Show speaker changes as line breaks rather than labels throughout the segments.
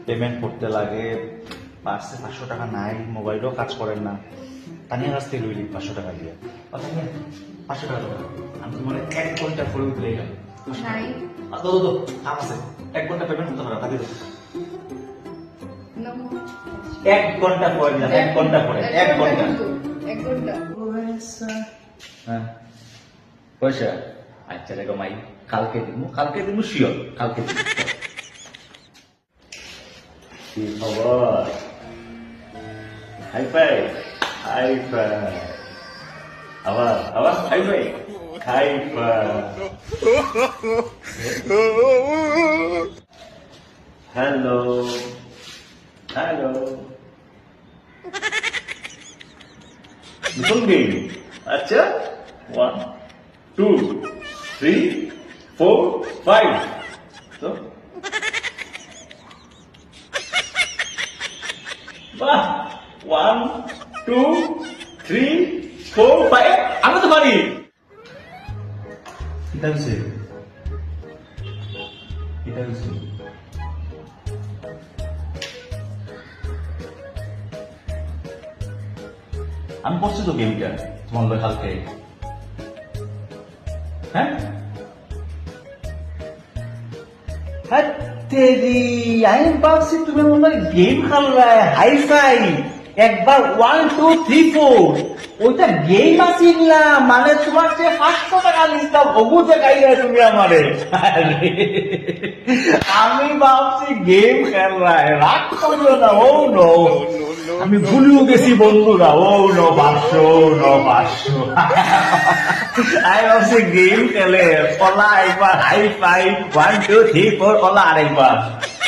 Payment করতে লাগে, পার্সে 500 টাকা নাই, মোবাইলও কাজ করেন না। তানিয়ার কাছ থেকে লইলি 500 টাকা দিয়ে। কথা নিয়ে 500 টাকা দেবো। আমি তোমার 1 ঘন্টা পরে উঠলে গেলাম।
নাই
তো কাম আছে, 1 ঘন্টা পেমেন্ট করতে পারো, টাকা দিও। 1 ঘন্টা পরে দিলাম, 1 ঘন্টা পরে, 1 ঘন্টা।
1 ঘন্টা
হ্যাঁ পয়সা আচ্ছা রে মাই, কালকে দিব শিওর, কালকে দিব। কি খবর? হাই ফাই, হাই ফাই, আবার high five, high five. Hello hello, নতুন গেম। আচ্ছা 1 2 3 4 5 তো বাহ 1 2 3 4 5 আমি তো পারি। এটা হচ্ছে আমি করছি তো গেমটা তোমার লোক কালকে। হ্যাঁ হ্যাঁ তেরি, আমি ভাবছি তুমি মনে হয় গেম খেললা হাই ফাই একবার 1 2 3 4 ওইটা গেম আছিল না, মানে তোমার যে 500 টাকা নিতাম ওগু দেখাই না তুমি আমারে। আমি ভাবছি গেম খেললাই, রাগ করলো না। ও নো, আমি ভুলেও গেছি বন্ধুরা। ও নো 500 আমি ভাবছি গেম খেলে। কলা একবার হাই ফাই 1 2 3 4 কলা আরেকবার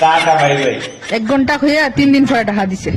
টাকা ভাই ভাই।
1 ঘন্টা হইয়া 3 দিন পরে টাকা দিছে।